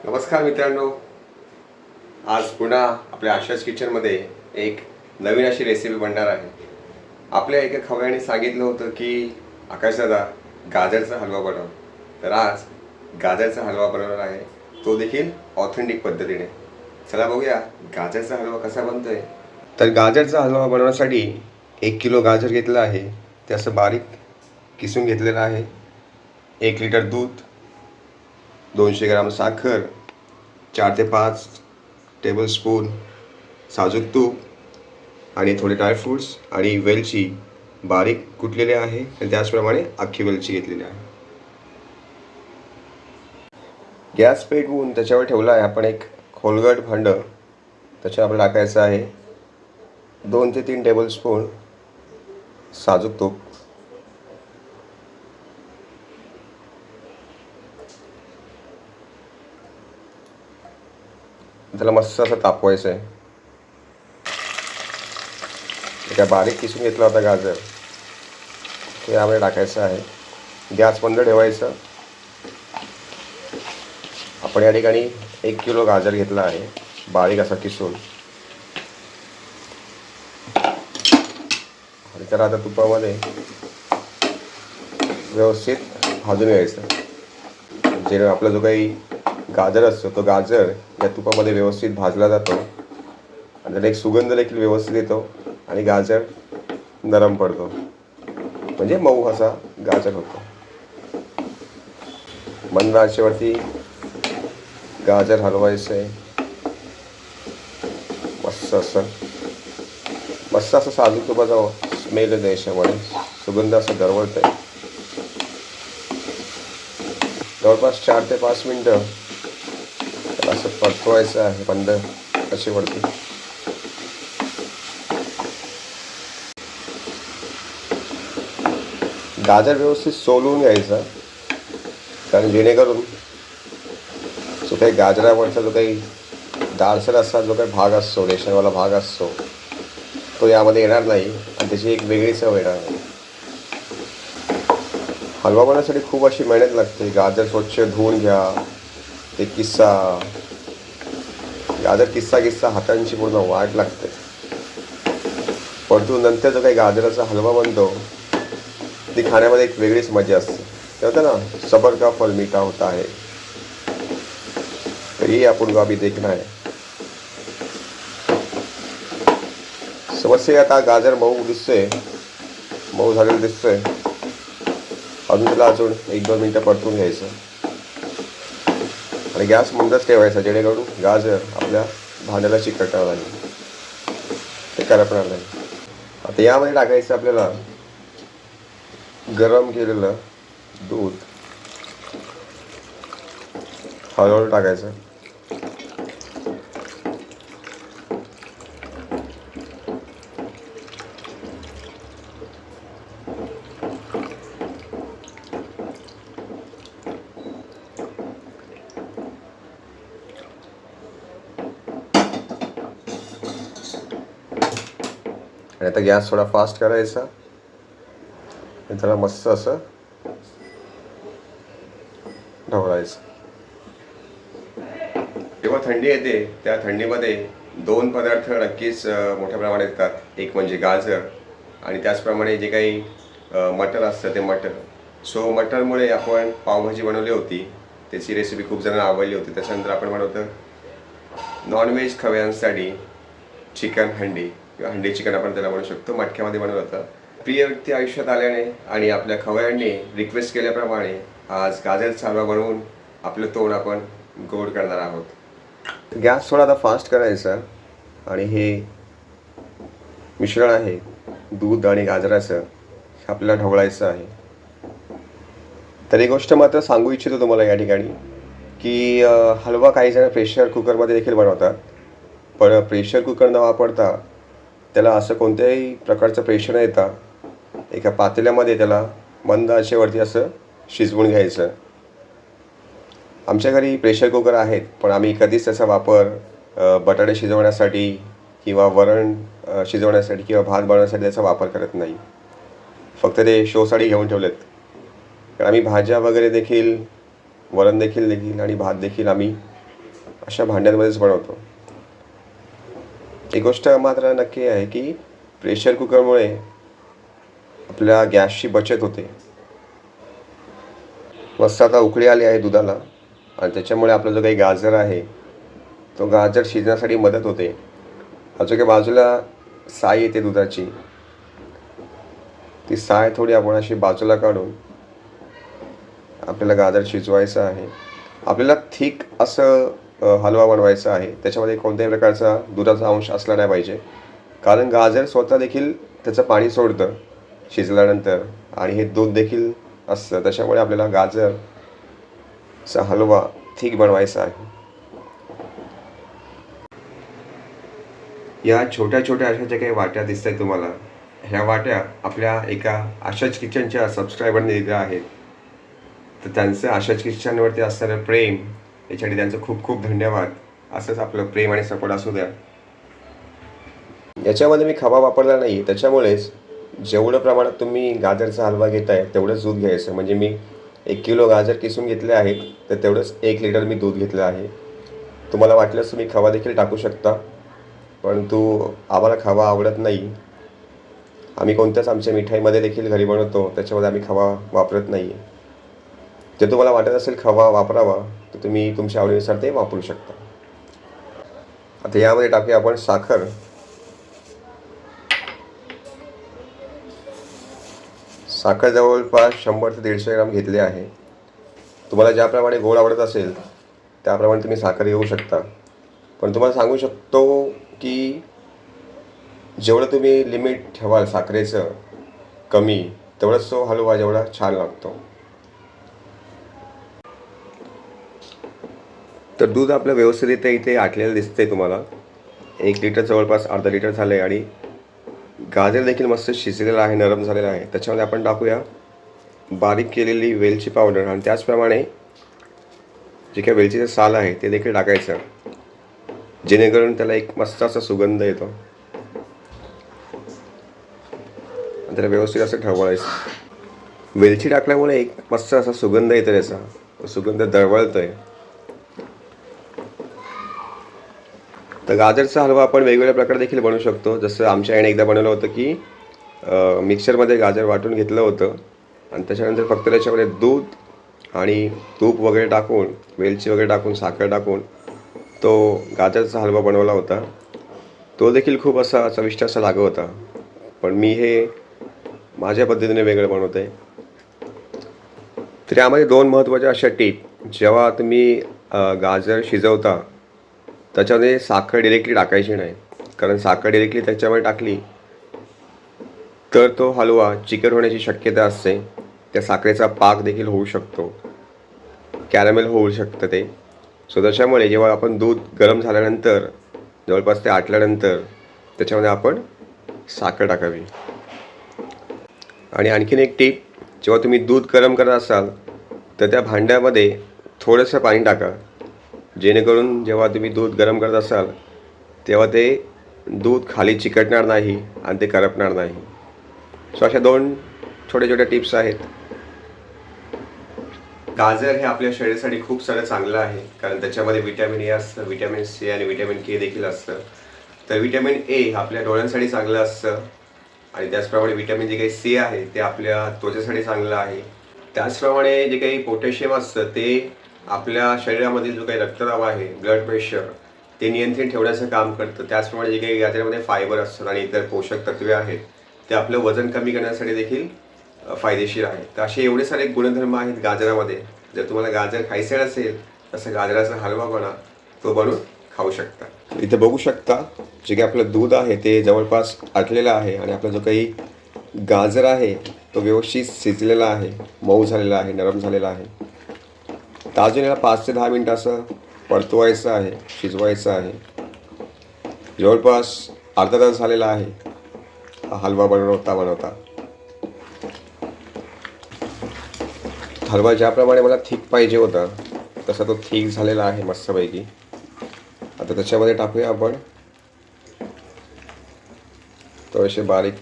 नमस्कार मित्रांनो, आज पुन्हा आपल्या आशाच किचनमध्ये एक नवीन अशी रेसिपी बनणार आहे. आपल्या एका खवय्याने सांगितलं होतं की आकाशदादा गाजरचा हलवा बनव. तर आज गाजरचा हलवा बनवणार आहे, तो देखील ऑथेंटिक पद्धतीने. चला बघूया गाजरचा हलवा कसा बनतोय. तर गाजरचा हलवा बनवण्यासाठी 1 किलो गाजर घेतलं आहे, ते असं बारीक किसून घेतलेलं आहे. 1 लिटर दूध, 200 ग्राम साखर, 4 ते 5 टेबलस्पून साजूक तूप आणि थोडे ड्रायफ्रूट्स आणि वेलची बारीक कुटलेले आहे आणि त्याचप्रमाणे अख्खी वेलची घेतलेली आहे. गॅस पेटवून त्याच्यावर ठेवला आहे आपण एक खोलगट भांडं. त्याच्यावर आपल्याला टाकायचं आहे 2 ते 3 टेबलस्पून साजूक तूप. त्याला मस्त असं तापवायचं आहे. एका बारीक किसून घेतला होता गाजर, ते यामध्ये टाकायचं आहे. गॅस बंद ठेवायचं. आपण या ठिकाणी 1 किलो गाजर घेतला आहे, बारीक असा किसून, आणि त्याला आता तुपामध्ये व्यवस्थित भाजून घ्यायचं. जे आपला जो काही गाजर असतो तो गाजर या तुपामध्ये व्यवस्थित भाजला जातो आणि त्याला एक सुगंध देखील व्यवस्थित येतो आणि गाजर नरम पडतो, म्हणजे मऊ असा गाजर होतो. मंद आचेवरती गाजर हलवायचं आहे. मस्त असं साजूक तुपाचा स्मेल येतो, याच्यामुळे सुगंध असं दरवळत आहे. जवळपास 4 ते 5 मिनटं त्याला असं परतवायचं आहे मंद आचेवरती. गाजर व्यवस्थित सोलून घ्यायचं, कारण जेणेकरून जो काही गाजरावरचा जो काही दाळसर असा जो काही भाग असतो, रेशनवाला भाग असतो, तो यामध्ये येणार नाही आणि त्याची एक वेगळी चव येणार नाही. हलवा बनवण्यासाठी खूप अशी मेहनत लागते. गाजर स्वच्छ धुवून घ्या, ते गाजर किस्सा हातांची पूर्ण वाट लागते. परंतु नंतर जो काही गाजराचा हलवा बनतो, ती खाण्यामध्ये एक वेगळीच मजा असते. ते होतं ना, सबर का फल मीठा होता है, तर ये आपण अभी देखना है. समस्या आता गाजर मऊ झालेलं दिसतोय. अजून त्याला 1-2 मिनटं परतून घ्यायचं आणि गॅस मंदच ठेवायचा, जेणेकरून गाजर आपल्या भांड्याला चिकटणार नाही, ते करपणार नाही. आता यामध्ये टाकायचं आपल्याला गरम केलेलं दूध. हळूहळू टाकायचं. आणि आता गॅस थोडा फास्ट करायचा आणि त्याला मस्त असं ढवळायचं. जेव्हा थंडी येते त्या थंडीमध्ये 2 पदार्थ नक्कीच मोठ्या प्रमाणात येतात. एक म्हणजे गाजर आणि त्याचप्रमाणे जे काही मटर असतं ते मटर. मटरमुळे आपण पावभाजी बनवली होती, त्याची रेसिपी खूप जणांना आवडली होती. त्याच्यानंतर आपण बनवतो नॉनव्हेज खवयांसाठी चिकन हंडी किंवा हंडी चिकन आपण त्याला म्हणू शकतो. मटक्यामध्ये बनवलं होतं. प्रिय व्यक्ती आयुष्यात आल्याने आणि आपल्या खवयांनी रिक्वेस्ट केल्याप्रमाणे आज गाजरचा हलवा बनवून आपलं तोंड आपण गोड करणार आहोत. गॅस थोडा आता फास्ट करायचा आणि हे मिश्रण आहे दूध आणि गाजराचं, आपल्याला ढवळायचं आहे. तर एक गोष्ट मात्र सांगू इच्छितो तुम्हाला या ठिकाणी, की हलवा काही जण प्रेशर कुकरमध्ये देखील बनवतात. पण प्रेशर कुकर न वापरता त्याला असं कोणत्याही प्रकारचं प्रेशर न येता एका पातेल्यामध्ये त्याला मंद आचेवरती असं शिजवून घ्यायचं. आमच्या घरी प्रेशर कुकर आहेत, पण आम्ही कधीच त्याचा वापर बटाटे शिजवण्यासाठी किंवा वरण शिजवण्यासाठी किंवा भात बनवण्यासाठी त्याचा वापर करत नाही. फक्त ते शोसाठी घेऊन ठेवलेत. कारण आम्ही भाज्या वगैरे देखील, वरण देखील आणि भात देखील आम्ही अशा भांड्यांमध्येच बनवतो. एक गोष्ट मात्र नक्की आहे की प्रेशर कुकरमुळे आपल्या गॅसची बचत होते. मस्त आता उकळी आली आहे दुधाला आणि त्याच्यामुळे आपला जो काही गाजर आहे तो गाजर शिजण्यासाठी मदत होते. जो काही बाजूला साय येते दुधाची, ती साय थोडी आपण अशी बाजूला काढून आपल्याला गाजर शिजवायचं आहे. आपल्याला थिक असं हलवा बनवायचा आहे. त्याच्यामध्ये कोणत्याही प्रकारचा दुधाचा अंश असला नाही पाहिजे, कारण गाजर स्वतः देखील त्याचं पाणी सोडतं शिजल्यानंतर आणि हे दूध देखील असतं. त्याच्यामुळे आपल्याला गाजरचा हलवा थिक बनवायचा आहे. या छोट्या छोट्या अशा ज्या काही वाट्या दिसत आहेत तुम्हाला, ह्या वाट्या आपल्या एका आशाच किचनच्या सबस्क्रायबरने दिल्या आहेत. तर त्यांचं आशाच किचनवरती असणारं प्रेम याच्यासाठी त्यांचं खूप खूप धन्यवाद. असंच आपलं प्रेम आणि सपोर्ट असू द्या. याच्यामध्ये मी खवा वापरला नाही, त्याच्यामुळेच जेवढं प्रमाणात तुम्ही गाजरचा हलवा घेताय तेवढंच दूध घ्यायचं. म्हणजे मी 1 किलो गाजर किसून घेतले आहेत, तर तेवढंच 1 लिटर मी दूध घेतलं आहे. तुम्हाला वाटल्यास तुम्ही खवा देखील टाकू शकता, परंतु आम्हाला खवा आवडत नाही. आम्ही कोणत्याच आमच्या मिठाईमध्ये देखील घरी बनवतो त्याच्यामध्ये आम्ही खवा वापरत नाही. जर तुम्हाला वाटत असेल खवा वापरावा तर तुम्ही तुमच्या आवडीनुसार ते वापरू शकता. आता यामध्ये टाकूया आपण साखर. साखर जवळपास 100 ते 150 ग्राम घेतले आहे. तुम्हाला ज्याप्रमाणे गोड आवडत असेल त्याप्रमाणे तुम्ही साखर घेऊ शकता. पण तुम्हाला सांगू शकतो की जेवढं तुम्ही लिमिट ठेवाल साखरेचं कमी, तेवढंच तो हलवा जेवढा छान लागतो. तर दूध आपलं व्यवस्थित इथे आटलेलं दिसतंय तुम्हाला. 1 लिटर जवळपास अर्धा लिटर झालं आहे आणि गाजर देखील मस्त शिजलेलं आहे, नरम झालेलं आहे. त्याच्यामध्ये आपण टाकूया बारीक केलेली वेलची पावडर आणि त्याचप्रमाणे जे काही वेलचीचं साल आहे ते देखील टाकायचं, जेणेकरून त्याला एक मस्त असा सुगंध येतो. त्याला व्यवस्थित असं ढवळायचं. वेलची टाकल्यामुळे एक मस्त असा सुगंध येतो, त्याचा सुगंध दरवळतोय. तर गाजरचा हलवा आपण वेगवेगळ्या प्रकारे देखील बनवू शकतो. जसं आमच्या आईने एकदा बनवलं होतं की मिक्सरमध्ये गाजर वाटून घेतलं होतं आणि त्याच्यानंतर फक्त त्याच्यामध्ये दूध आणि तूप वगैरे टाकून, वेलची वगैरे टाकून, साखर टाकून तो गाजरचा हलवा बनवला होता. तो देखील खूप असा चविष्ट असा लागत होता. पण मी हे माझ्या पद्धतीने वेगळं बनवतो आहे. तर यामध्ये 2 महत्त्वाच्या अशा टीप. जेव्हा तुम्ही गाजर शिजवता त्याच्यामध्ये साखर डिरेक्टली टाकायची नाही, कारण साखर डिरेक्टली त्याच्यामध्ये टाकली तर तो हलवा चिकट होण्याची शक्यता असते. त्या साखरेचा पाक देखील होऊ शकतो, कॅरमेल होऊ शकतं ते. सो त्याच्यामुळे जेव्हा आपण दूध गरम झाल्यानंतर जवळपास ते आटल्यानंतर त्याच्यामध्ये आपण साखर टाकावी. आणि आणखीन एक टीप, जेव्हा तुम्ही दूध गरम करत असाल तर त्या भांड्यामध्ये थोडंसं पाणी टाका, जेणेकरून जेव्हा तुम्ही दूध गरम करत असाल तेव्हा ते दूध खाली चिकटणार नाही आणि ते करपणार नाही. सो अशा 2 छोट्या छोट्या टिप्स आहेत. गाजर हे आपल्या शरीरासाठी खूप सारं चांगलं आहे, कारण त्याच्यामध्ये विटॅमिन ए असतं, विटॅमिन सी आणि विटॅमिन के देखील असतं. तर विटॅमिन ए आपल्या डोळ्यांसाठी चांगलं असतं आणि त्याचप्रमाणे विटॅमिन जे काही सी आहे ते आपल्या त्वचेसाठी चांगलं आहे. त्याचप्रमाणे जे काही पोटॅशियम असतं ते आपल्या शरीरामधील जो काही रक्तदाब आहे, ब्लड प्रेशर, ते नियंत्रित ठेवण्याचं काम करतं. त्याचप्रमाणे जे काही गाजरामध्ये फायबर असतात आणि इतर पोषक तत्वे आहेत ते आपलं वजन कमी करण्यासाठी देखील फायदेशीर आहेत. तर असे एवढे सारे गुणधर्म आहेत गाजरामध्ये. जर तुम्हाला गाजर खायचं असेल तसं गाजराचा हलवा बनवा, तो बनवून खाऊ शकता. इथे बघू शकता जे काही आपलं दूध आहे ते जवळपास आटलेलं आहे आणि आपला जो काही गाजर आहे तो व्यवस्थित शिजलेला आहे, मऊ झालेला आहे, नरम झालेला आहे. तर अजून याला 5 ते 10 मिनटं असं परतवायचं आहे, शिजवायचं आहे. जवळपास अर्धा तास झालेला आहे हा हलवा बनवता. हलवा ज्याप्रमाणे मला थिक पाहिजे होता तसा तो थिक झालेला आहे मस्तपैकी. आता त्याच्यामध्ये टाकूया आपण थोडेसे बारीक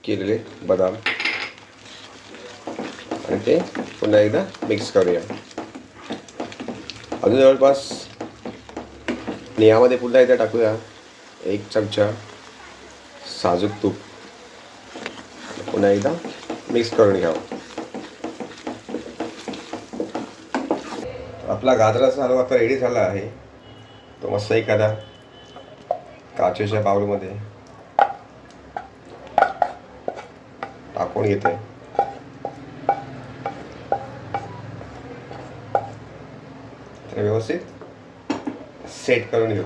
केलेले बदाम आणि ते पुन्हा एकदा मिक्स करूया. अजून जवळपास आणि यामध्ये पुन्हा इथे टाकूया 1 चमचा साजूक तूप. पुन्हा एकदा मिक्स करून घ्यावं. आपला गाजराचा हलवा आता रेडी झाला आहे. तो मस्त एखादा काचेच्या बाउलमध्ये टाकून घेते. तर व्यवस्थित सेट करून घेऊ.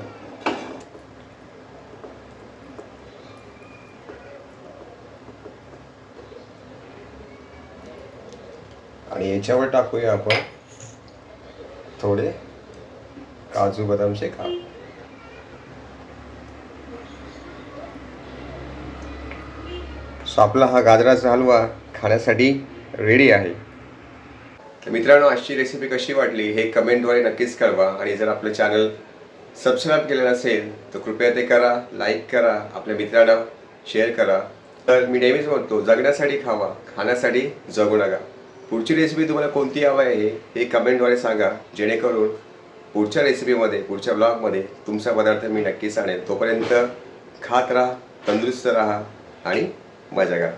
आणि याच्यावर टाकूया आपण थोडे काजू बदामचे काप. सो आपला हा गाजराचा हलवा खाण्यासाठी रेडी आहे. तर मित्रांनो, आजची रेसिपी कशी वाटली हे कमेंटद्वारे नक्कीच कळवा. आणि जर आपलं चॅनल सबस्क्राईब केलं नसेल तर कृपया ते करा, लाईक करा, आपल्या मित्रांना शेअर करा. तर मी नेहमीच म्हणतो, जगण्यासाठी खावा, खाण्यासाठी जगू नका. पुढची रेसिपी तुम्हाला कोणती हवी आहे हे कमेंटद्वारे सांगा, जेणेकरून पुढच्या रेसिपीमध्ये, पुढच्या ब्लॉगमध्ये तुमचा पदार्थ मी नक्कीच आणेल. तोपर्यंत खात राहा, तंदुरुस्त राहा आणि मजा करा.